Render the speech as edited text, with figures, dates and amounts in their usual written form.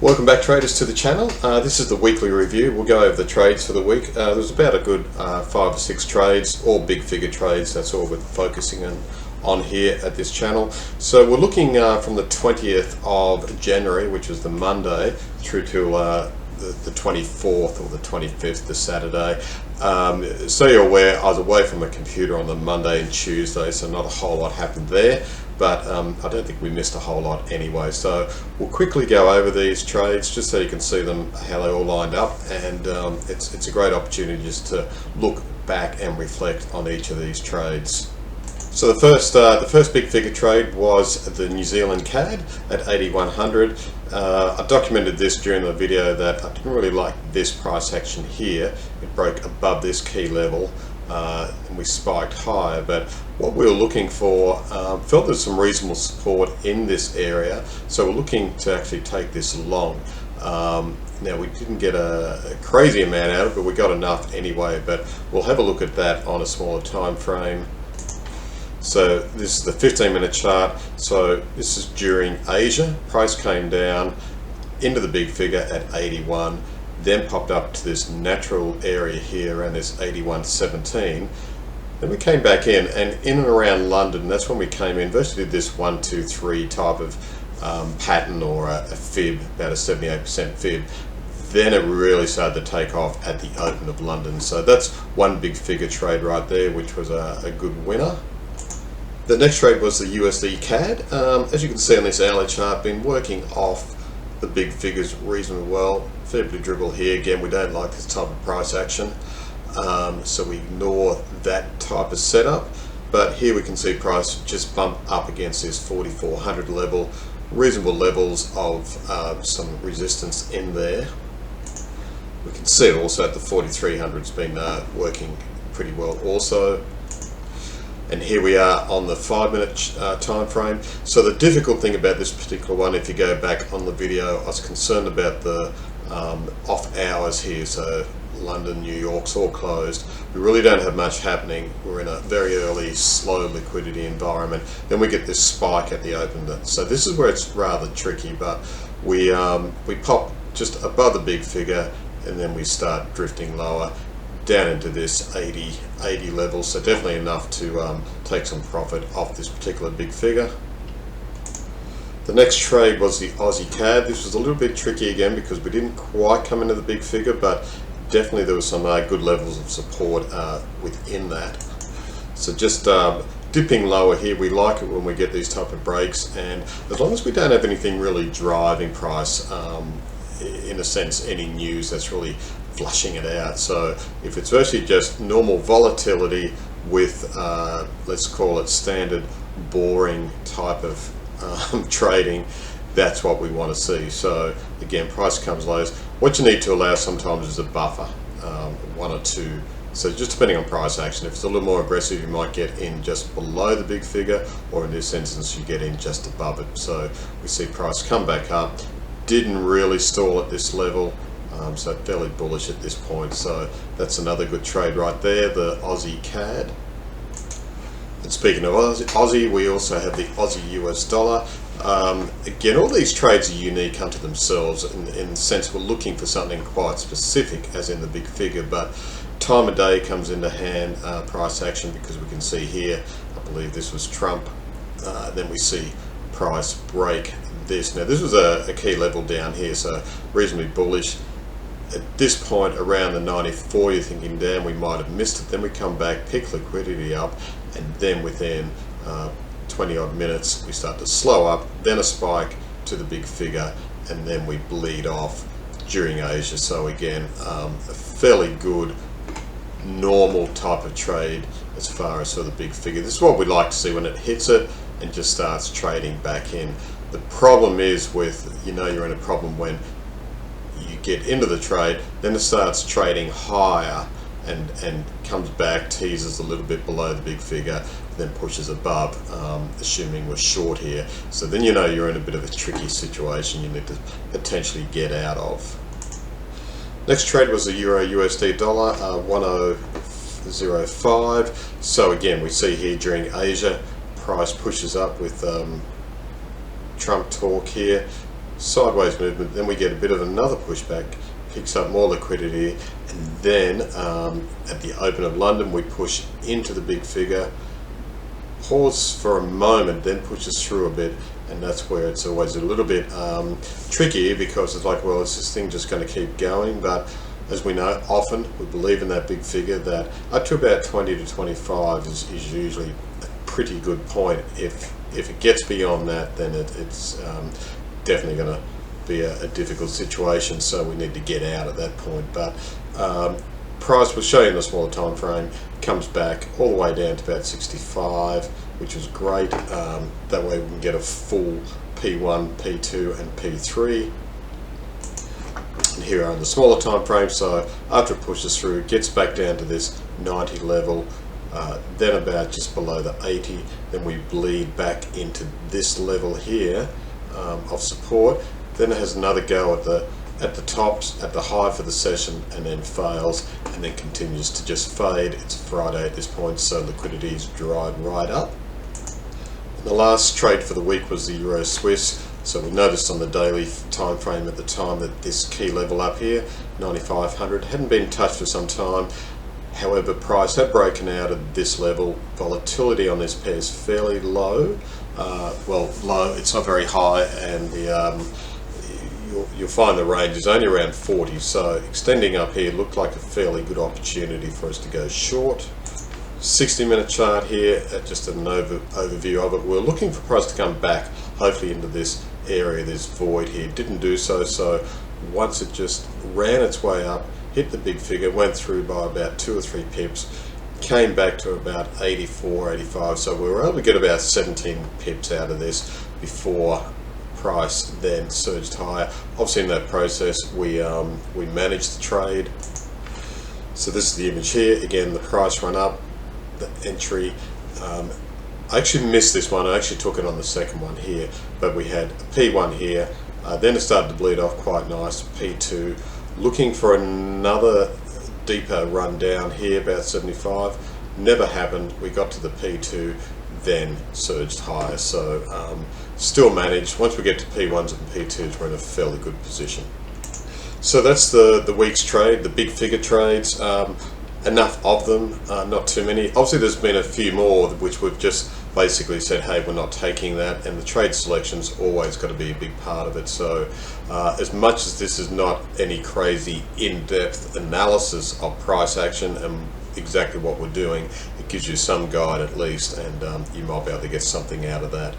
Welcome back, traders, to the channel. This is the weekly review. We'll go over the trades for the week. There's about a good 5 or 6 trades, all big figure trades. That's all we're focusing on here at this channel. So we're looking from the 20th of January, which is the Monday, through to the 24th or the 25th, the Saturday. So you're aware, I was away from a computer on the Monday and Tuesday, so not a whole lot happened there. But I don't think we missed a whole lot anyway. So we'll quickly go over these trades just so you can see them, how they all lined up, and it's a great opportunity just to look back and reflect on each of these trades. So the first big figure trade was the New Zealand CAD at 8100. I documented this during the video that I didn't really like this price action here. It broke above this key level and we spiked higher, but what we were looking for, felt there's some reasonable support in this area, so we're looking to actually take this long. Now, we didn't get a crazy amount out of it, but we got enough anyway. But we'll have a look at that on a smaller time frame. So this is the 15-minute chart. So this is during Asia. Price came down into the big figure at 81, then popped up to this natural area here around this 81.17. Then we came back in and around London. That's when we came in. Virtually did this 1, 2, 3 type of pattern, or a fib, about a 78% fib. Then it really started to take off at the open of London. So that's one big figure trade right there, which was a good winner. The next trade was the USD CAD. As you can see on this hourly chart, been working off the big figures reasonably well. Fair bit of dribble here. Again, we don't like this type of price action, so we ignore that type of setup. But here we can see price just bump up against this 4400 level. Reasonable levels of some resistance in there. We can see it also at the 4300's been working pretty well also. And here we are on the 5-minute time frame. So the difficult thing about this particular one, if you go back on the video, I was concerned about the off hours here. So London, New York's all closed. We really don't have much happening. We're in a very early, slow liquidity environment. Then we get this spike at the open. So this is where it's rather tricky, but we pop just above the big figure, and then we start drifting lower down into this 80 level. So definitely enough to take some profit off this particular big figure. The next trade was the Aussie CAD. This was a little bit tricky again because we didn't quite come into the big figure, but definitely there was some good levels of support within that. So just dipping lower here, we like it when we get these type of breaks, and as long as we don't have anything really driving price, in a sense, any news that's really flushing it out. So if it's actually just normal volatility with let's call it standard boring type of trading, that's what we want to see. So again, price comes low. What you need to allow sometimes is a buffer, 1 or 2. So just depending on price action, if it's a little more aggressive, you might get in just below the big figure, or in this instance you get in just above it. So we see price come back up, didn't really stall at this level, so fairly bullish at this point. So that's another good trade right there, the Aussie CAD. And speaking of Aussie, we also have the Aussie US dollar. Again, all these trades are unique unto themselves in the sense we're looking for something quite specific, as in the big figure, but time of day comes into hand, price action, because we can see here, I believe this was Trump, then we see price break this. Now this was a key level down here, so reasonably bullish. At this point around the 94, you're thinking, damn, we might have missed it. Then we come back, pick liquidity up, and then within 20 odd minutes we start to slow up, then a spike to the big figure, and then we bleed off during Asia. So again, a fairly good normal type of trade as far as sort of the big figure. This is what we like to see when it hits it and just starts trading back in. The problem is with, you're in a problem when you get into the trade, then it starts trading higher and comes back, teases a little bit below the big figure, then pushes above, assuming we're short here. So then you're in a bit of a tricky situation you need to potentially get out of. Next trade was the Euro USD dollar, 10.05. So again, we see here during Asia, price pushes up with Trump talk here, sideways movement, then we get a bit of another pushback, picks up more liquidity, and then at the open of London we push into the big figure, pause for a moment, then pushes through a bit, and that's where it's always a little bit tricky, because it's like, well, is this thing just going to keep going? But as we know, often we believe in that big figure that up to about 20 to 25 is usually a pretty good point. If it gets beyond that, then it's definitely going to be a difficult situation, so we need to get out at that point. But price will show you in the smaller time frame, comes back all the way down to about 65, which was great. That way we can get a full P1, P2 and P3. And here are the smaller time frame, so after it pushes through, gets back down to this 90 level, then about just below the 80, then we bleed back into this level here of support. Then it has another go at the tops, at the high for the session, and then fails, and then continues to just fade. It's Friday at this point, so liquidity is dried right up. And the last trade for the week was the Euro Swiss. So we noticed on the daily time frame at the time that this key level up here, 9,500, hadn't been touched for some time. However, price had broken out at this level. Volatility on this pair is fairly low. Well, low, it's not very high, and you'll find the range is only around 40, so extending up here looked like a fairly good opportunity for us to go short. 60-minute chart here, just an overview of it. We're looking for price to come back, hopefully into this area, this void here. Didn't do so, so once it just ran its way up, hit the big figure, went through by about 2 or 3 pips, came back to about 84, 85, so we were able to get about 17 pips out of this before price then surged higher. Obviously in that process we managed the trade. So this is the image here. Again, the price run up, the entry. I actually missed this one. I actually took it on the second one here, but we had a P1 here, then it started to bleed off quite nice, P2, looking for another deeper run down here, about 75, never happened. We got to the P2, then surged higher, so still managed. Once we get to P1s and P2s, we're in a fairly good position. So that's the week's trade, the big figure trades. Enough of them, not too many. Obviously there's been a few more which we've just basically said, hey, we're not taking that, and the trade selection's always got to be a big part of it. So as much as this is not any crazy in-depth analysis of price action and exactly what we're doing, it gives you some guide at least, and you might be able to get something out of that.